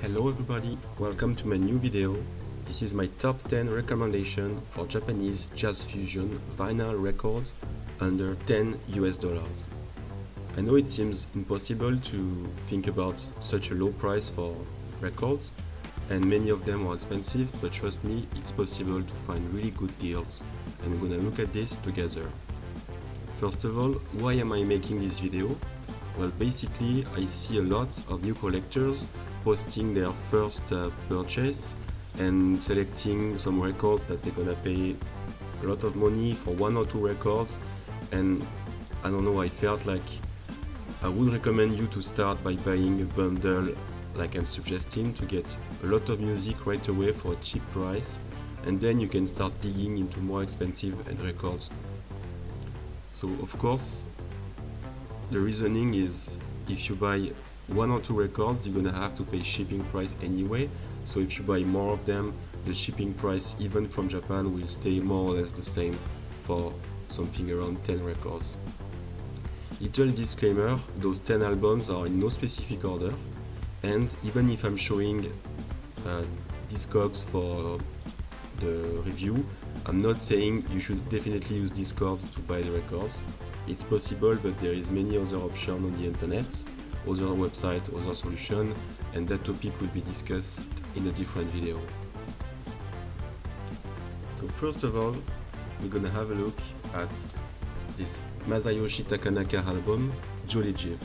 Hello everybody, welcome to my new video. This is my top 10 recommendation for Japanese JFusion vinyl records under $10. I know it seems impossible to think about such a low price for records, and many of them are expensive, but trust me, it's possible to find really good deals, and we're gonna look at this together. First of all, why am I making this video? Well, basically, I see a lot of new collectors posting their first purchase and selecting some records that they're gonna pay a lot of money for one or two records, and I don't know, I felt like I would recommend you to start by buying a bundle like I'm suggesting, to get a lot of music right away for a cheap price, and then you can start digging into more expensive records. So of course, the reasoning is if you buy one or two records, you're gonna have to pay shipping price anyway. So if you buy more of them, the shipping price even from Japan will stay more or less the same for something around 10 records. Little disclaimer, those 10 albums are in no specific order, and even if I'm showing Discogs for the review, I'm not saying you should definitely use Discord to buy the records. It's possible, but there is many other options on the internet, other websites, other solutions, and that topic will be discussed in a different video. So first of all, we're gonna have a look at this Masayoshi Takanaka album, Jolly Jive.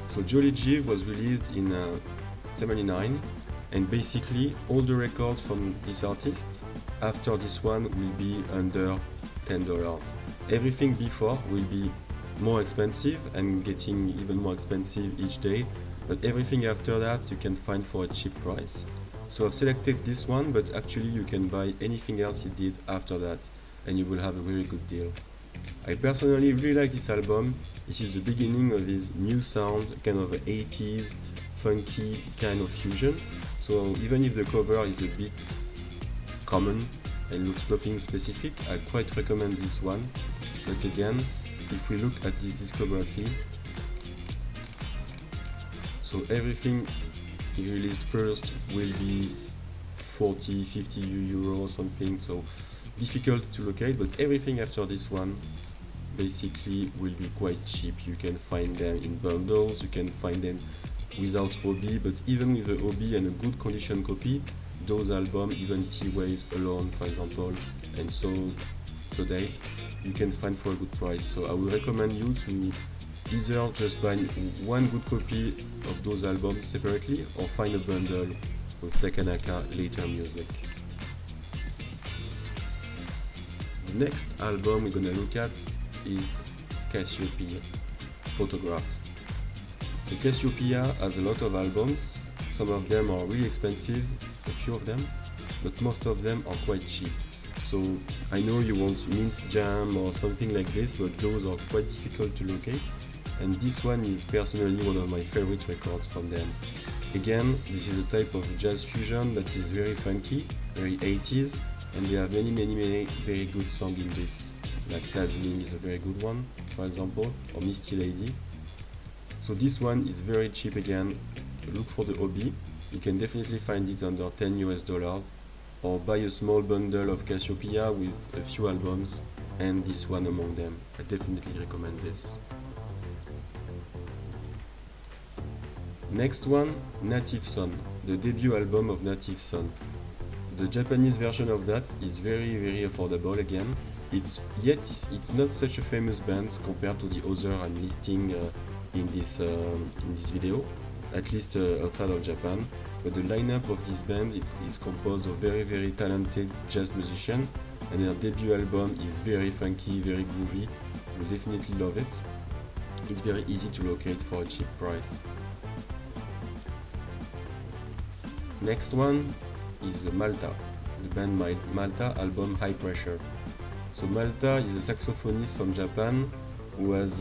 So Jolly Jive was released in '79, and basically all the records from this artist after this one will be under $10. Everything before will be more expensive and getting even more expensive each day, but everything after that you can find for a cheap price. So I've selected this one, but actually you can buy anything else he did after that and you will have a very good deal. I personally really like this album. This is the beginning of his new sound, kind of 80s funky kind of fusion. So even if the cover is a bit common and looks nothing specific, I quite recommend this one. But again, if we look at this discography, so everything he released first will be 40-50 euro or something, so difficult to locate, but everything after this one basically will be quite cheap. You can find them in bundles, you can find them without OB, but even with the OB and a good condition copy, those albums, even T-Waves alone for example, and so date, you can find for a good price. So I would recommend you to either just buy one good copy of those albums separately or find a bundle with Takanaka later music. The next album we're gonna look at is Cassiopeia, Photographs. So Cassiopeia has a lot of albums. Some of them are really expensive, a few of them, but most of them are quite cheap. So I know you want Mint Jam or something like this, but those are quite difficult to locate, and this one is personally one of my favorite records from them. Again, this is a type of jazz fusion that is very funky, very 80s, and they have many very good songs in this, like Dazzling is a very good one, for example, or Misty Lady. So this one is very cheap again. Look for the OB, you can definitely find it under $10, or buy a small bundle of Cassiopeia with a few albums, and this one among them. I definitely recommend this. Next one, Native Son, the debut album of Native Son. The Japanese version of that is very affordable again. It's not such a famous band compared to the other I'm listing in this video, at least outside of Japan. But the lineup of this band is composed of very talented jazz musicians, and their debut album is very funky, very groovy. You'll definitely love it. It's very easy to locate for a cheap price. Next one is Malta, the band Malta album High Pressure. So Malta is a saxophonist from Japan who has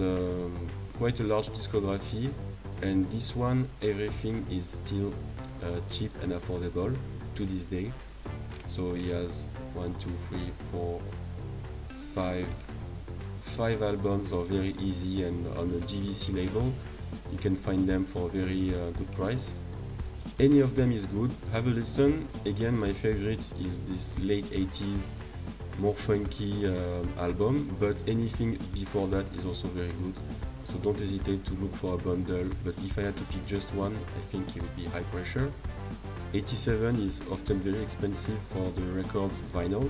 quite a large discography, and this one everything is still cheap and affordable to this day. So he has 5 albums are very easy, and on the GVC label you can find them for a very good price. Any of them is good. Have a listen. Again, my favorite is this late 80s, more funky album, but anything before that is also very good. So don't hesitate to look for a bundle, but if I had to pick just one, I think it would be High Pressure. 87 is often very expensive for the records vinyl,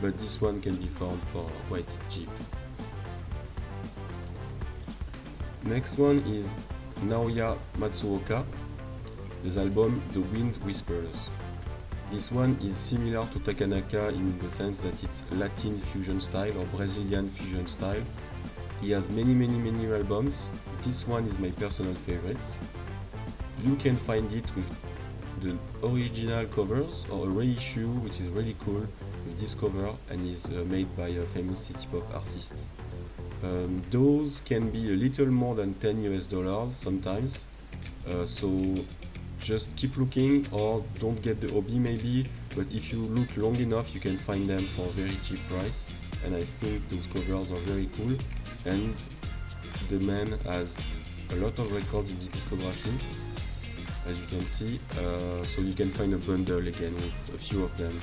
but this one can be found for quite cheap. Next one is Naoya Matsuoka, this album The Wind Whispers. This one is similar to Takanaka in the sense that it's Latin fusion style or Brazilian fusion style. He has many albums. This one is my personal favorite. You can find it with the original covers or a reissue, which is really cool with this cover and is made by a famous city pop artist. Those can be a little more than $10 sometimes, so just keep looking or don't get the OB maybe, but if you look long enough you can find them for a very cheap price, and I think those covers are very cool, and the man has a lot of records in his discography, as you can see, so you can find a bundle again with a few of them,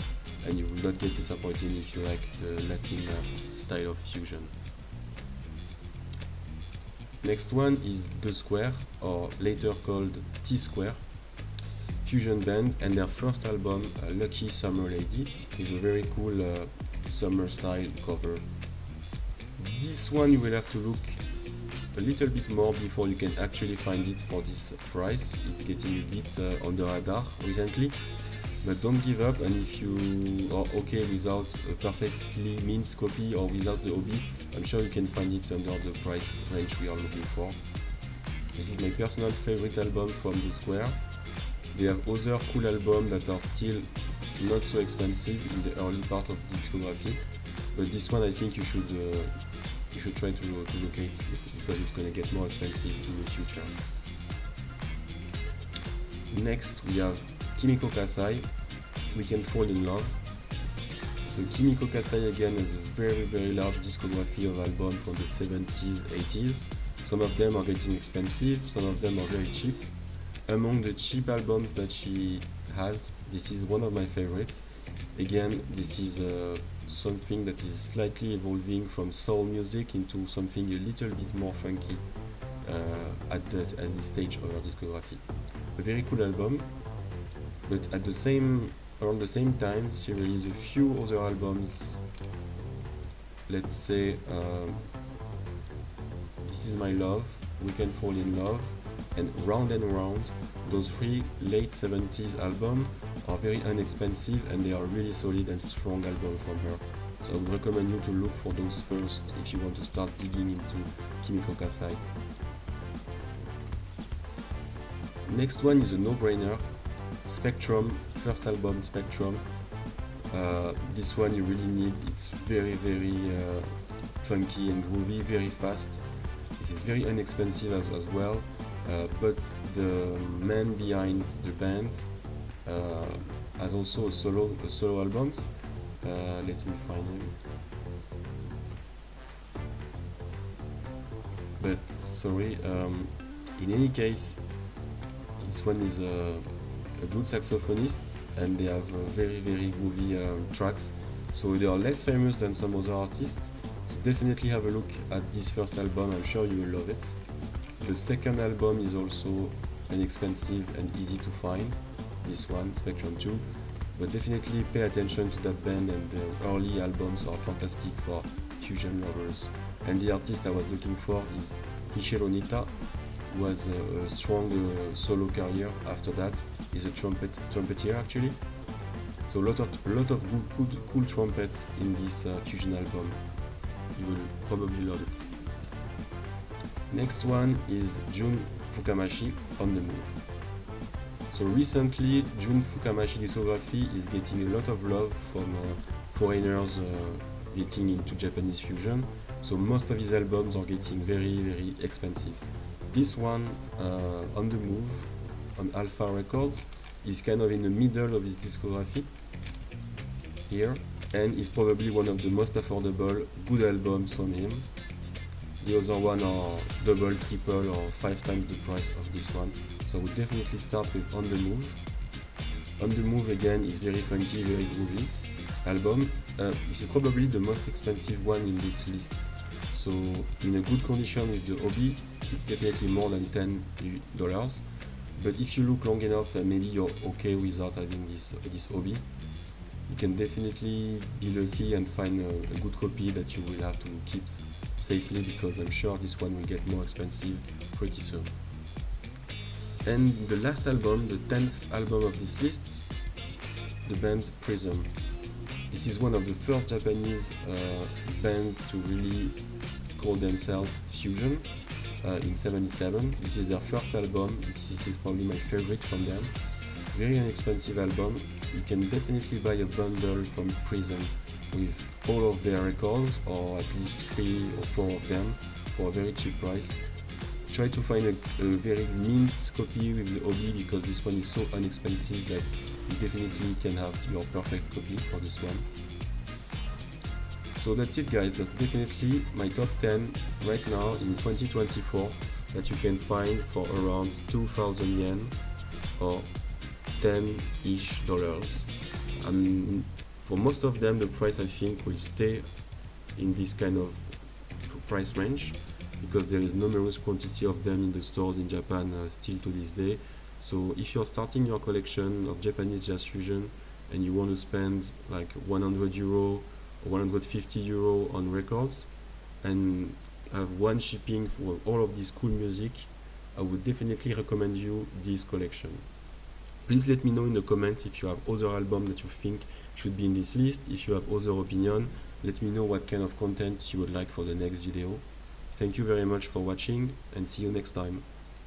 and you will not get disappointed if you like the Latin style of fusion. Next one is The Square, or later called T-Square, fusion band, and their first album, Lucky Summer Lady, with a very cool summer style cover. This one you will have to look a little bit more before you can actually find it for this price. It's getting a bit on the radar recently, but don't give up, and if you are okay without a perfectly minced copy or without the OB, I'm sure you can find it under the price range we are looking for. This is my personal favorite album from The Square. They have other cool albums that are still not so expensive in the early part of the discography, but this one I think you should try to locate because it's going to get more expensive in the future. Next we have Kimiko Kasai, We Can Fall in Love. So Kimiko Kasai again has a very large discography of albums from the 70s, 80s. Some of them are getting expensive, some of them are very cheap. Among the cheap albums that she has, this is one of my favorites. Again, this is something that is slightly evolving from soul music into something a little bit more funky at this stage of her discography. A very cool album, but around the same time she released a few other albums. Let's say This Is My Love, We Can Fall in Love, and Round and Round. Those three late 70s albums are very inexpensive and they are really solid and strong albums from her. So I would recommend you to look for those first if you want to start digging into Kimiko Kasai. Next one is a no-brainer, Spectrum, first album Spectrum. This one you really need, it's very funky and groovy, very fast. It is very inexpensive as well, but the man behind the band has also a solo albums. Let me find him. But sorry, in any case, this one is a good saxophonist and they have very groovy tracks, so they are less famous than some other artists, so definitely have a look at this first album, I'm sure you will love it. The second album is also inexpensive and easy to find, this one, Spectrum 2, but definitely pay attention to that band, and the early albums are fantastic for fusion lovers. And the artist I was looking for is Hishiro Nita, who has a strong solo career after that. He's a trumpeter actually. So a lot of good cool trumpets in this fusion album. You will probably love it. Next one is Jun Fukamashi, On the Move. So recently Jun Fukamashi discography is getting a lot of love from foreigners getting into Japanese fusion. So most of his albums are getting very expensive. This one, On the Move, on Alpha Records, is kind of in the middle of his discography here, and is probably one of the most affordable good albums from him. The other one are double, triple, or 5 times the price of this one. So I would definitely start with On The Move. On The Move again is very funky, very groovy album. This is probably the most expensive one in this list. So in a good condition with the hobby, it's definitely more than $10. But if you look long enough and maybe you're okay without having this hobby, you can definitely be lucky and find a good copy that you will have to keep safely, because I'm sure this one will get more expensive pretty soon. And the last album, the 10th album of this list, the band Prism. This is one of the first Japanese bands to really call themselves Fusion in '77. This is their first album. This is probably my favorite from them. Very inexpensive album. You can definitely buy a bundle from Prism with all of their records, or at least 3 or 4 of them, for a very cheap price. Try to find a very mint copy with the hobby, because this one is so inexpensive that you definitely can have your perfect copy for this one. So that's it, guys. That's definitely my top 10 right now in 2024 that you can find for around 2,000 yen or $10-ish. For most of them, the price I think will stay in this kind of price range, because there is numerous quantity of them in the stores in Japan still to this day. So if you're starting your collection of Japanese jazz fusion and you want to spend like €100 or €150 on records and have one shipping for all of this cool music, I would definitely recommend you this collection. Please let me know in the comments if you have other albums that you think should be in this list. If you have other opinion, let me know what kind of content you would like for the next video. Thank you very much for watching, and see you next time.